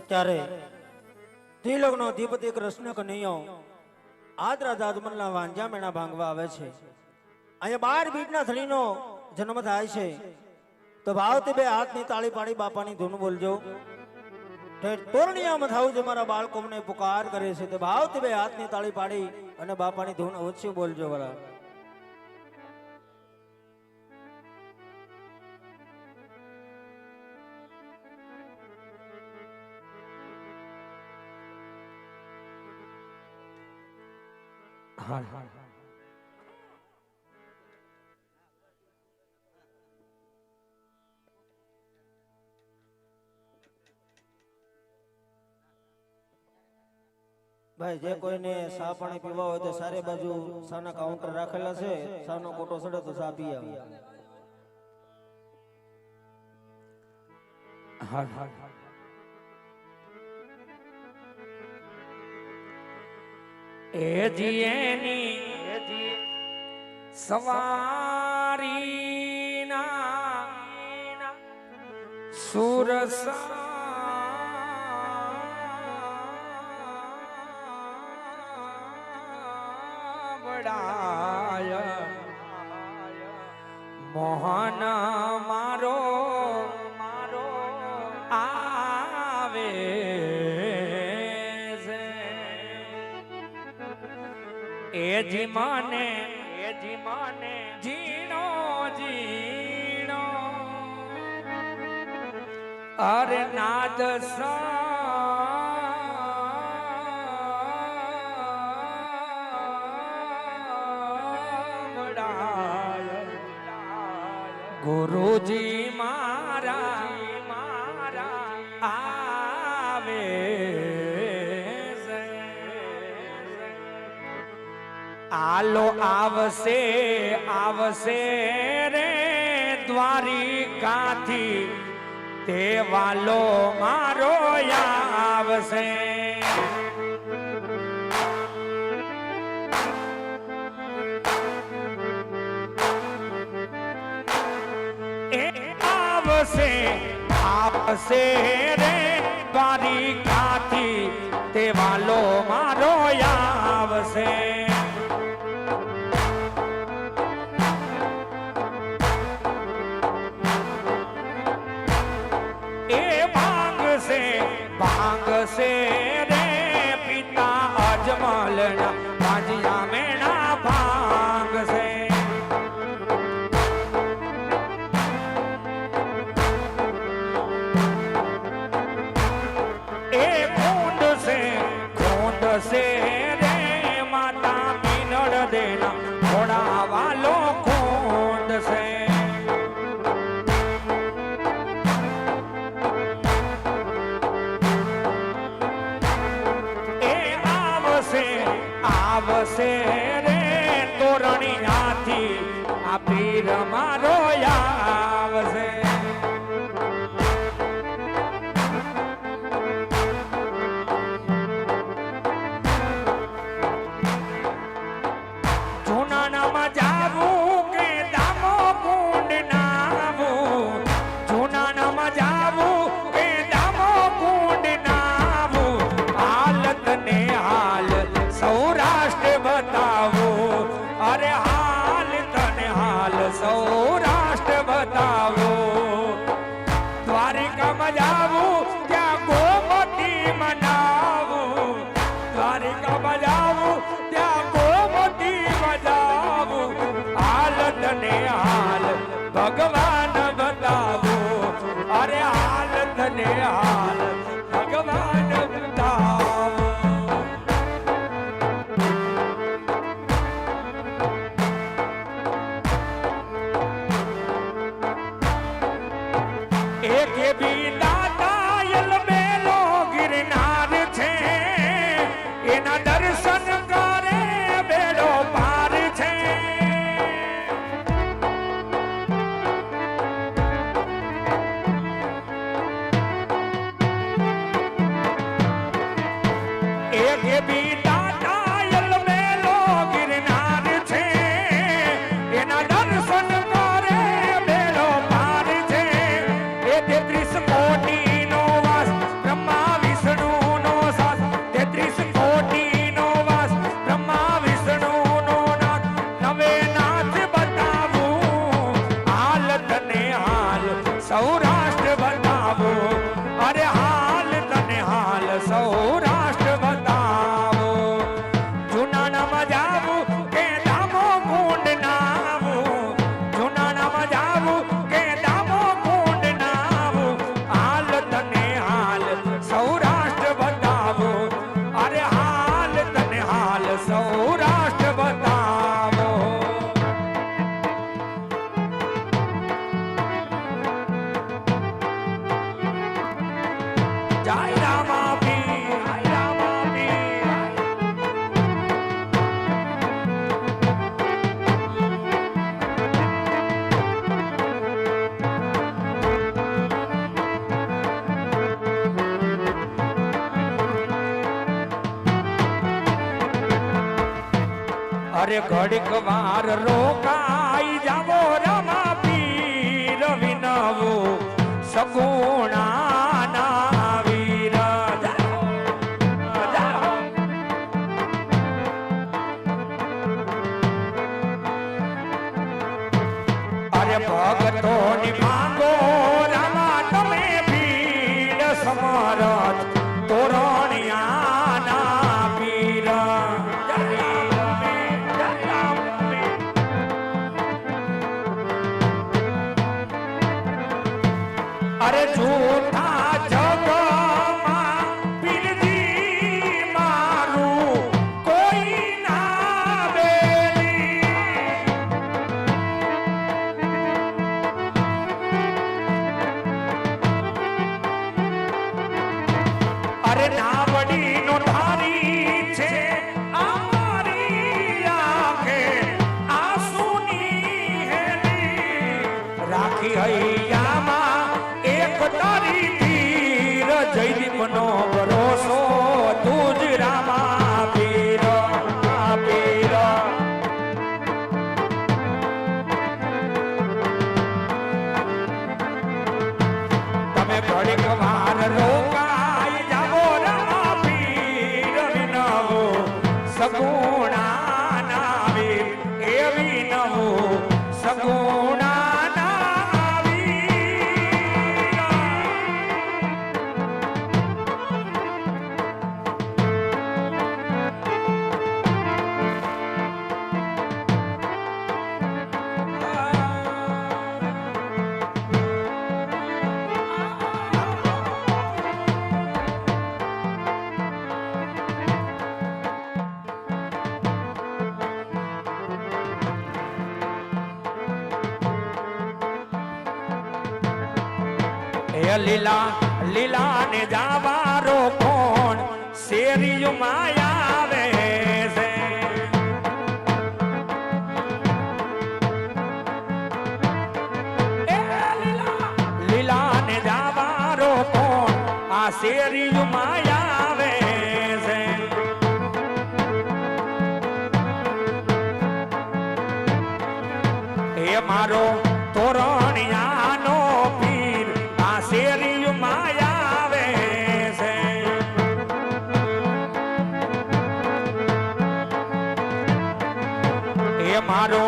ત્યારે ત્રિલોકનો અધિપતિ કૃષ્ણ કનૈયો આદરા દાદમનના વાંજા મેણા ભાંગવા આવે છે। અહીંયા 12 બીટના ધણીનો જન્મ થાય છે તો ભાવથી બે હાથની તાળી પાડી બાપાની ધૂન બોલજો। તોરણિયામાં થાવું જે મારા બાળકોને પુકાર કરે છે તો ભાવથી બે હાથની તાળી પાડી અને બાપાની ધૂન ઓછી બોલજો બરા। ભાઈ જે કોઈને સા પાણી પીવા હોય તો સારે બાજુ સાના કાઉન્ટર રાખેલા છે, સાનો કોટો સડે તો સા પી આવે। એ જીએની સવારી ના સુરસા બડાય મોહન મારો આવે એ જી માને જીણો જીણો અરે નાદ સાંભળાય ગુરુજી મારા આવે આલો આવશે રે દ્વારિકાથી તે વાલો મારો આવશે। એ આવશે રે દ્વારિકાથી તે વાલો મારો આવશે। ભાંગશે રે પિતા અજમલના ભાંજિયા મેણા ભાંગશે। એ ખૂંદશે રે માતા પીનળ દેના ઘોડા વાલો ખૂંદશે। આવશે રે તોરણિયાથી આ પીર મારો આવશે। જૂનાનામાં જાવું કે દામો કુંડ નાવું, જૂનાનામાં જાવું કે દામો કુંડ નાવું, હાલત ને હાલ સૌરાષ્ટ્ર બતાવો, અરે હાલ તને હાલ સૌરાષ્ટ્ર બતાવો। દ્વારિકામાં જાવું ત્યાં ગોમતી મનાવું, દ્વારિકામાં જાવું ત્યાં ગોમતી મનાવું, હાલ તને હાલ ભગવાન બતાવો, અરે હાલ તને હાલ ભગવાન બતાવો। એક બી દાતાયલ મેલો ગિરનાર છે, એના દર્શન કરે બેડો પાર છે। એક બી દાતાયલ મેલો ગિરનાર છે, એના દર્શન કરે બેડો પાર છે। 33 કોટીનો વાસ બ્રહ્મા સૌરાષ્ટ્ર બતાવો જુનાનામાં જાવું કે દામો કુંડ નાવું જુનાનામાં જાવું કે દામો કુંડ નાવું હાલ તને હાલ સૌરાષ્ટ્ર બતાવો અરે હાલ તને હાલ સૌરાષ્ટ્ર બતાવો જય રામા પીર જય રામા પીર અરે ઘડીક વાર રોકાઈ જાવો રામા પીર વિનવો સગુણાના વીર જય હો, જય હો. અરે ભગતોની માંગો રામા તમે ભીડ સમરથ તોરણિયાના પીર જય રામ પીર, જય રામ પીર. અરે જૂઠા જગમાં પીરજી મારું કોઈ ના બેલી અરે નાવડીનો ધારી છે અમારી આંખે આંસુની હેલી રાખી હૈયામાં એક તારી ધીર જયદીપનો ભરોસો તુજ રામા પીર પીર તમે ઘડીક વાર રોકાઈ જાવો રામા પીર વિનવો સગુણાના વીર એવી નવો સગુણાના વીર એ લીલા લીલા ને જાવારો કોણ શેરીયુમાં આવે છે એ લીલા ને જાવારો કોણ આ શેરીયુમાં આવે છે એ મારો તોરણિયાનો પીર આ શેરીયુમાં આવે છે એ મારો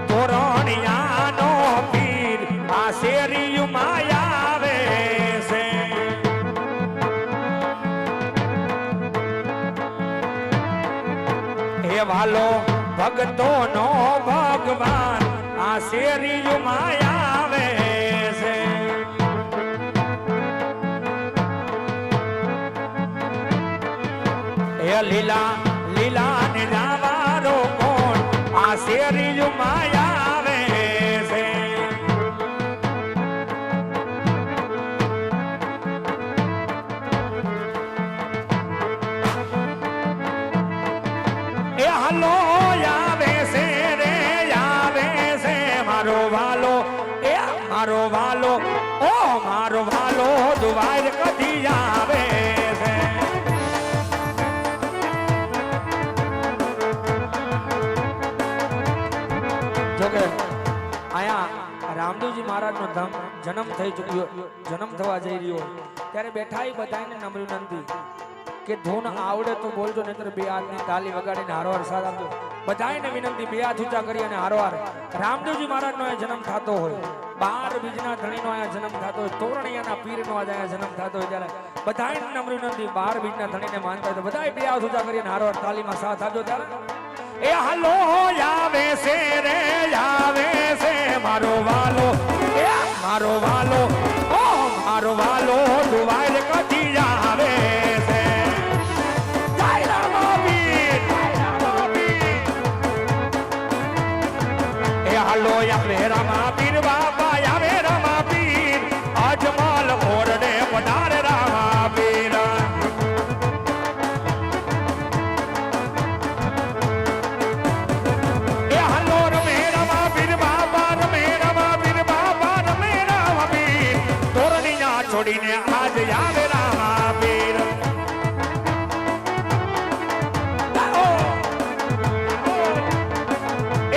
તોરણિયાનો પીર આ શેરીયુમાં આવે છે એ વાલો ભક્તોનો ભગવાન આ શેરીયુમાં આવે છે એ લીલા લીલા ને જાવારો કોણ આ શેરીયુમાં આવે છે એ હલો આવે છે રે આવે છે મારો વાલો એ મારો વાલો ઓ મારો વાલો દુવાર કદી આવે છે જોકે આયા રામદેવજી મહારાજનો જન્મ થઈ ચૂક્યો જન્મ થવા જઈ રહ્યો ત્યારે બેઠા એ બધાને નમ્ર વિનંતી કે ધૂન આવડે તો બોલજો નહીતર બે હાથની તાલી વગાડીને હારોહાર સાથ આપજો બધાને વિનંતી બે હાથ ઊંચા કરી અને હારોહાર રામદેવજી મહારાજનો એ જન્મ થતો હોય 12 બીજના ધણીનો અહીંયા જન્મ થતો હોય, તોરણિયાના પીરનો આજે અહીંયા જન્મ થતો હોય, ત્યારે બધાય નમ્ર નથી 12 બીજના ધણીને માનતા હોય તો બધાય બે હાથ ઊંચા કરીને હારોહાર તાલીમાં સાથ આપજો. ત્યારે એ હાલો આવે છે રે આવે છે મારો વાલો, એ મારો વાલો, ઓ મારો વાલો દુવાઈલ કદી આવે છે. જય રામાવીર, એ હાલો આવે રામાવીર બાબા, આવે રામાવીર અજમલ ઓરડે પધારે રામાવીર. એ હાલો રમે રામાવીર બાબા, રમે રામાવીર બાબા, રમે રામાવીર તોરણીયા છોડીને આજ આવે રામાવીર.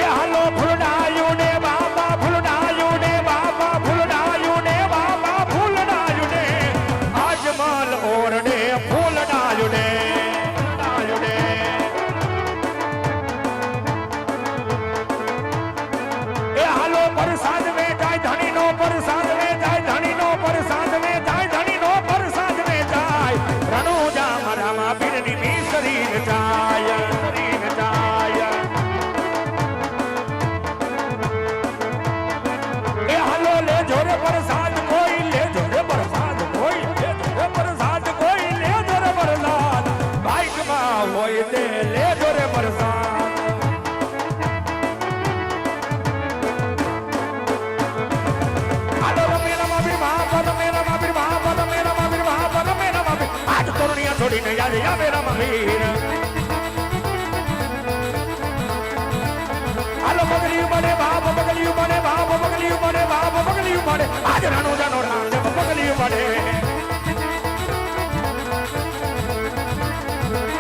એ હાલો ફૂલડાયું ને બાબા, ફૂલડાયું ને બાબા, ફૂલડાયું ને બાબા, ફૂલડાયું ને અજમલ ઓરડે ફૂલડાયું ને, ફૂલડાયું ને. એ હાલો પરસાદ વેચાય ધણીનો, પરસાદ વેચાય ધણીનો, પરસાદ વેચાય ધણીનો, પરસાદ વેચાય રણુજા મારામાં પીરની મિસરી વેચાય, મિસરી વેચાય. એ હાલો લે જોરે પરસાદ કોઈ, લે જોરે પરસાદ કોઈ, લે જોરે પરસાદ કોઈ, લે જોરે પરસાદ બાઈકમાં હોય તે લે જોરે પરસાદ. હાલો રમે રામાવીર બાપા, રમે રામાવીર બાપા, રમે રામાવીર બાપા, રમે રામાવીર આજ તોરણિયા છોડીને યાદ આવે રામાવીર. હાલો બગલિયું બને બાપ, બગલિયું બને બાપ, બગલિયું બને બાપ, બગલિયું બને આજ રણુજાનો રામદેવ બગલિયું બને.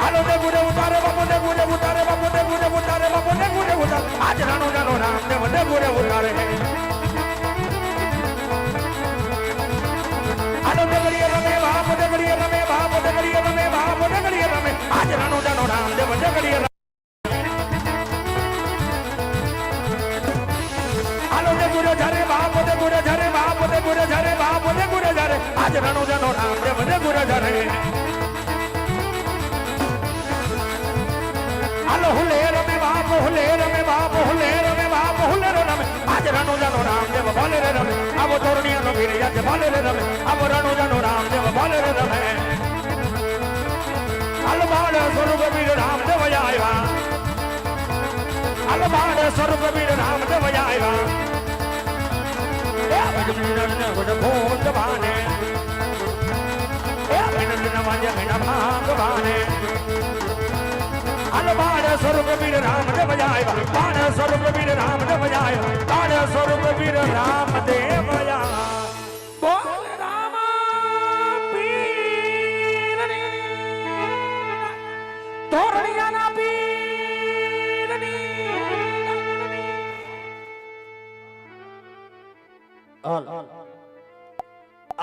હાલો ને ગુરે ઉતારે બાપુ, ને ગુરે ઉતારે બાપુ, ને ગુરે ઉતારે બાપુ, ને ગુરે ઉતારે આજ રણુજાનો રામદેવ ને ગુરે ઉતારે. હાલો ડગડીએ રમે બાપ, ડગડીએ રમે બાપ, ડગડીએ રમે બાપ, ડગડીએ રમે આજ રણુજાનો રામદેવ ડગડીએ રમે. હાલો ને ગુરે ઝરે બાપ, ને ગુરે ઝરે બાપ, ને ગુરે ઝરે બાપ, ને ગુરે ઝરે આજ રણુજાનો રામદેવ ને ગુરે ઝરે. હાલો હુલે રમે બાપ, હુલે રમે બાપ, હુલે રમે બાપ, હુલે રમે આજ રણુજાનો રામદેવ ભલે રે રમે. આવો તોરણીયાનો વીર યાદ ભલે રે રમે, આવો રણુજાનો રામદેવ ભલે રે રમે. હાલ બાળ સ્વરૂપ વીર રામદેવ આવ્યા, હાલ બાળ સ્વરૂપ વીર રામદેવ આવ્યા. એ વીરને વડ ભોંડ બાને, એ વીરને વાજે મેના ભાગવાને. હાલ બાળ સ્વરૂપ વીર રામદેવ આવ્યા, બાળ સ્વરૂપ વીર રામદેવ આવ્યા, બાળ સ્વરૂપ વીર રામદેવ